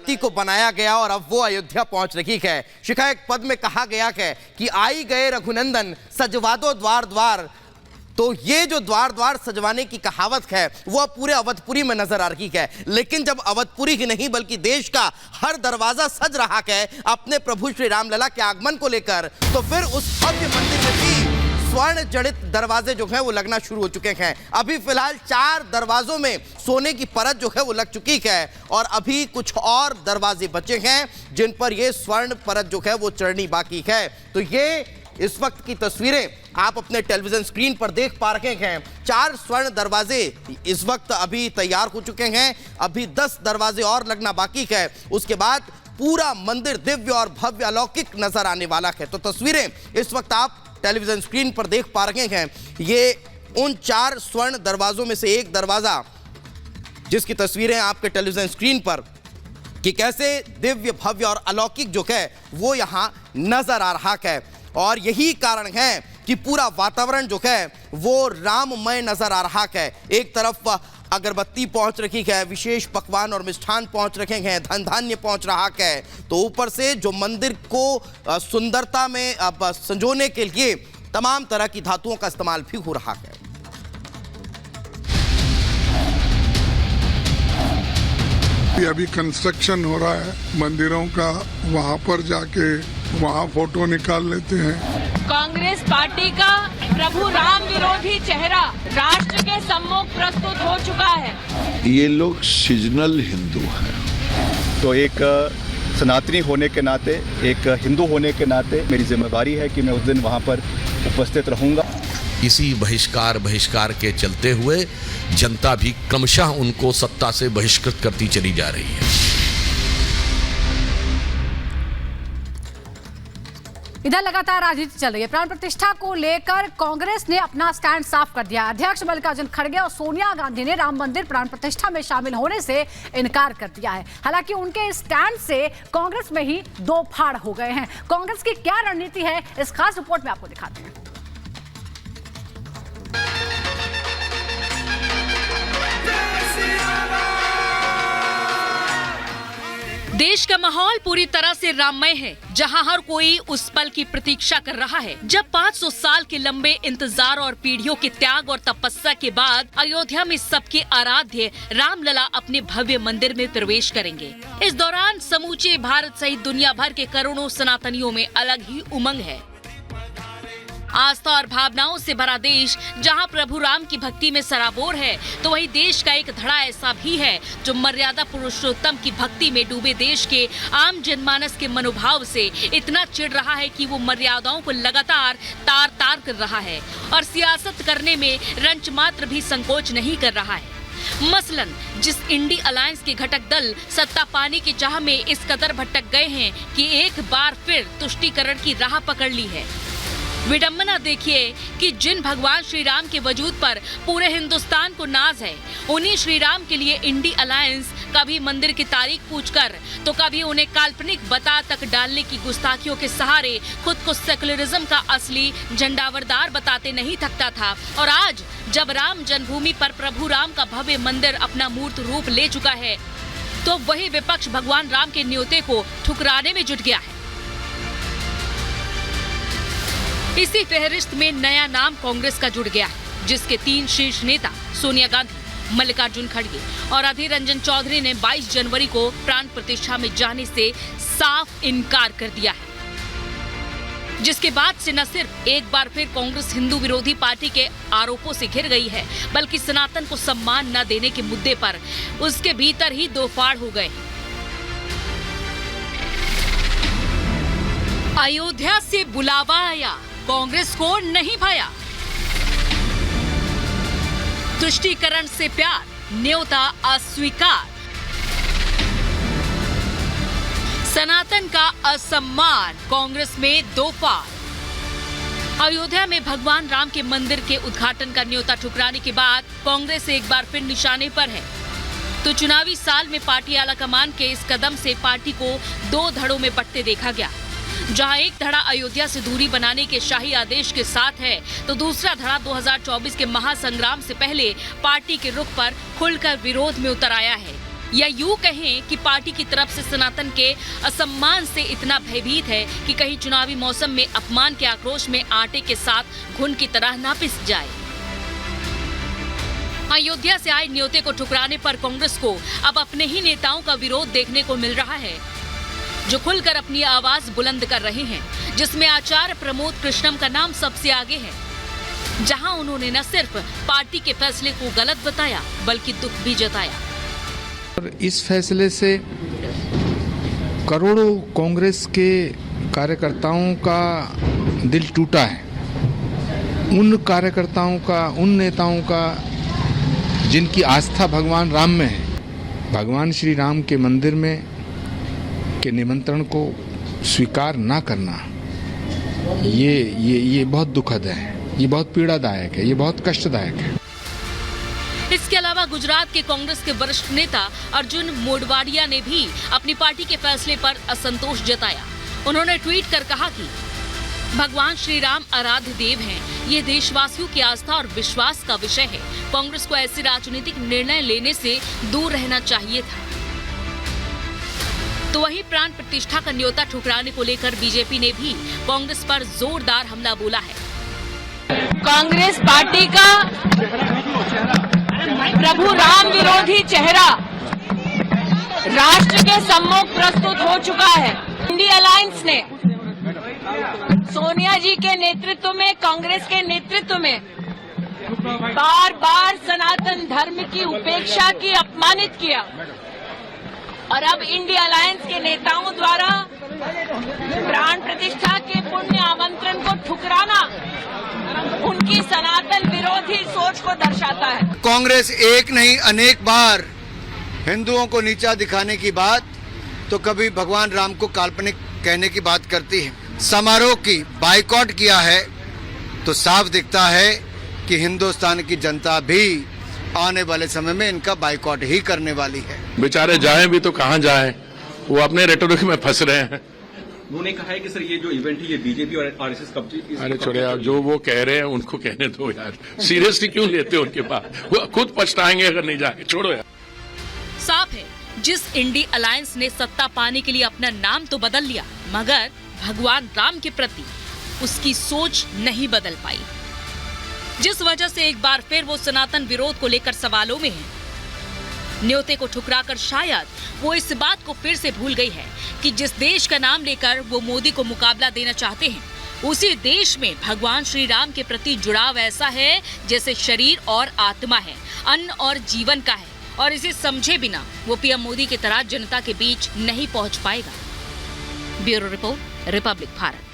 अगरबत्ती को बनाया गया और अब वो अयोध्या पहुंच रही है। शिखा, एक पद में कहा गया है कि आई गए रघुनंदन सजवा दो द्वार द्वार। तो ये जो द्वार द्वार सजवाने की कहावत है वो पूरे अवधपुरी में नजर आ रही है। लेकिन जब अवधपुरी ही नहीं बल्कि देश का हर दरवाजा सज रहा है अपने प्रभु श्री रामलला के आगमन को लेकर, तो फिर उस भव्य मंदिर में भी स्वर्ण जड़ित दरवाजे जो हैं वो लगना शुरू हो चुके हैं। अभी फिलहाल 4 दरवाजों में सोने की परत जो है वो लग चुकी है और अभी कुछ और दरवाजे बचे हैं जिन पर ये स्वर्ण परत जो है वो चढ़नी बाकी है। तो ये इस वक्त की तस्वीरें आप अपने टेलीविजन स्क्रीन पर देख पा रहे हैं। 4 स्वर्ण दरवाजे इस वक्त अभी तैयार हो चुके हैं, अभी 10 दरवाजे और लगना बाकी है। उसके बाद पूरा मंदिर दिव्य और भव्य अलौकिक नजर आने वाला है। तो तस्वीरें इस वक्त आप टेलीविजन स्क्रीन पर देख पा रहे हैं। ये उन 4 स्वर्ण दरवाजों में से एक दरवाजा जिसकी तस्वीरें आपके टेलीविजन स्क्रीन पर कि कैसे दिव्य भव्य और अलौकिक जो है वो यहां नजर आ रहा है। और यही कारण है कि पूरा वातावरण जो है वो राममय नजर आ रहा है। एक तरफ अगरबत्ती पहुंच रही है, विशेष पकवान और मिष्ठान पहुंच रखे हैं, धन धान्य पहुंच रहा है। तो ऊपर से जो मंदिर को सुंदरता में संजोने के लिए तमाम तरह की धातुओं का इस्तेमाल भी हो रहा है। अभी कंस्ट्रक्शन हो रहा है मंदिरों का, वहां पर जाके वहां फोटो निकाल लेते हैं। कांग्रेस पार्टी का प्रभु राम विरोधी चेहरा राष्ट्र के सम्मुख प्रस्तुत हो चुका है। ये लोग सीजनल हिंदू हैं। तो एक सनातनी होने के नाते, एक हिंदू होने के नाते मेरी जिम्मेदारी है कि मैं उस दिन वहां पर उपस्थित रहूंगा। इसी बहिष्कार के चलते हुए जनता भी क्रमशः उनको सत्ता से बहिष्कृत करती चली जा रही है। इधर लगातार राजनीति चल रही है। प्राण प्रतिष्ठा को लेकर कांग्रेस ने अपना स्टैंड साफ कर दिया। अध्यक्ष मल्लिकार्जुन खड़गे और सोनिया गांधी ने राम मंदिर प्राण प्रतिष्ठा में शामिल होने से इनकार कर दिया है। हालांकि उनके स्टैंड से कांग्रेस में ही 2 फाड़ हो गए हैं। कांग्रेस की क्या रणनीति है इस खास रिपोर्ट में आपको दिखाते हैं। देश का माहौल पूरी तरह से राममय है, जहां हर कोई उस पल की प्रतीक्षा कर रहा है जब 500 साल के लंबे इंतजार और पीढ़ियों के त्याग और तपस्या के बाद अयोध्या में सबके आराध्य रामलला अपने भव्य मंदिर में प्रवेश करेंगे। इस दौरान समूचे भारत सहित दुनिया भर के करोड़ों सनातनियों में अलग ही उमंग है। आस्था और भावनाओं से भरा देश जहां प्रभु राम की भक्ति में सराबोर है, तो वहीं देश का एक धड़ा ऐसा भी है जो मर्यादा पुरुषोत्तम की भक्ति में डूबे देश के आम जनमानस के मनोभाव से इतना चिढ़ रहा है कि वो मर्यादाओं को लगातार तार तार कर रहा है और सियासत करने में रंच मात्र भी संकोच नहीं कर रहा है। मसलन जिस इंडी अलायंस के घटक दल सत्ता पाने की चाह में इस कदर भटक गए हैं कि एक बार फिर तुष्टीकरण की राह पकड़ ली है। विडंबना देखिए कि जिन भगवान श्री राम के वजूद पर पूरे हिंदुस्तान को नाज है, उन्हीं श्री राम के लिए इंडी अलायंस कभी मंदिर की तारीख पूछकर तो कभी उन्हें काल्पनिक बता तक डालने की गुस्ताखियों के सहारे खुद को सेकुलरिज्म का असली झंडावरदार बताते नहीं थकता था। और आज जब राम जन्मभूमि पर प्रभु राम का भव्य मंदिर अपना मूर्त रूप ले चुका है, तो वही विपक्ष भगवान राम के न्योते को ठुकराने में जुट गया है। इसी फहरिस्त में नया नाम कांग्रेस का जुड़ गया, जिसके 3 शीर्ष नेता सोनिया गांधी, मल्लिकार्जुन खड़गे और अधीर रंजन चौधरी ने 22 जनवरी को प्राण प्रतिष्ठा में जाने से साफ इनकार कर दिया है। जिसके बाद से न सिर्फ एक बार फिर कांग्रेस हिंदू विरोधी पार्टी के आरोपों से घिर गई है, बल्कि सनातन को सम्मान न देने के मुद्दे पर उसके भीतर ही 2 फाड़ हो गए। अयोध्या से बुलावा आया, कांग्रेस को नहीं भाया। तुष्टीकरण से प्यार, न्योता अस्वीकार। सनातन का असम्मान, कांग्रेस में 2 फाड़। अयोध्या में भगवान राम के मंदिर के उद्घाटन का न्योता ठुकराने के बाद कांग्रेस एक बार फिर निशाने पर है। तो चुनावी साल में पार्टी आलाकमान के इस कदम से पार्टी को 2 धड़ों में बंटते देखा गया, जहां एक धड़ा अयोध्या से दूरी बनाने के शाही आदेश के साथ है, तो दूसरा धड़ा 2024 के महासंग्राम से पहले पार्टी के रुख पर खुलकर विरोध में उतर आया है। या यूं कहें कि पार्टी की तरफ से सनातन के असम्मान से इतना भयभीत है कि कहीं चुनावी मौसम में अपमान के आक्रोश में आटे के साथ घुन की तरह ना पिस जाए। अयोध्या से आए न्योते को ठुकराने पर कांग्रेस को अब अपने ही नेताओं का विरोध देखने को मिल रहा है, जो खुलकर अपनी आवाज बुलंद कर रहे हैं, जिसमें आचार्य प्रमोद कृष्णम का नाम सबसे आगे है, जहां उन्होंने न सिर्फ पार्टी के फैसले को गलत बताया बल्कि दुख भी जताया। और इस फैसले से करोड़ों कांग्रेस के कार्यकर्ताओं का दिल टूटा है। उन कार्यकर्ताओं का, उन नेताओं का जिनकी आस्था भगवान राम में है, भगवान श्री राम के मंदिर में के निमंत्रण को स्वीकार ना करना, ये बहुत दुखद है, ये बहुत पीड़ादायक है, ये बहुत कष्टदायक है। इसके अलावा गुजरात के कांग्रेस के वरिष्ठ नेता अर्जुन मोढवाडिया ने भी अपनी पार्टी के फैसले पर असंतोष जताया। उन्होंने ट्वीट कर कहा कि भगवान श्री राम आराध्य देव हैं, ये देशवासियों की आस्था और विश्वास का विषय है। कांग्रेस को ऐसे राजनीतिक निर्णय लेने से दूर रहना चाहिए था। तो वहीं प्राण प्रतिष्ठा का न्योता ठुकराने को लेकर बीजेपी ने भी कांग्रेस पर जोरदार हमला बोला है। कांग्रेस पार्टी का प्रभु राम विरोधी चेहरा राष्ट्र के सम्मुख प्रस्तुत हो चुका है। इंडिया अलायंस ने सोनिया जी के नेतृत्व में, कांग्रेस के नेतृत्व में बार बार सनातन धर्म की उपेक्षा की, अपमानित किया, और अब इंडिया अलायंस के नेताओं द्वारा प्राण प्रतिष्ठा के पुण्य आमंत्रण को ठुकराना उनकी सनातन विरोधी सोच को दर्शाता है। कांग्रेस एक नहीं अनेक बार हिंदुओं को नीचा दिखाने की बात, तो कभी भगवान राम को काल्पनिक कहने की बात करती है। समारोह की बाइकॉट किया है तो साफ दिखता है कि हिंदुस्तान की जनता भी आने वाले समय में इनका बाइकॉट ही करने वाली है। बेचारे जाएं भी तो कहां जाएं, वो अपने रेटोरिक में फंस रहे हैं। उन्होंने कहा है कि सर ये जो इवेंट है ये बीजेपी और आरएसएस कब्जे। अरे छोड़े यार, जो वो कह रहे हैं उनको कहने दो यार, सीरियसली क्यों लेते हो उनके पास, वो खुद पछताएंगे अगर नहीं जाके, छोड़ो यार। साफ है, जिस इंडी अलायंस ने सत्ता पाने के लिए अपना नाम तो बदल लिया, मगर भगवान राम के प्रति उसकी सोच नहीं बदल पाई, जिस वजह से एक बार फिर वो सनातन विरोध को लेकर सवालों में है। न्योते को ठुकराकर शायद वो इस बात को फिर से भूल गई है कि जिस देश का नाम लेकर वो मोदी को मुकाबला देना चाहते हैं, उसी देश में भगवान श्री राम के प्रति जुड़ाव ऐसा है जैसे शरीर और आत्मा है, अन्न और जीवन का है, और इसे समझे बिना वो पीएम मोदी की तरह जनता के बीच नहीं पहुंच पाएगा। Bureau report, Republic Bharat.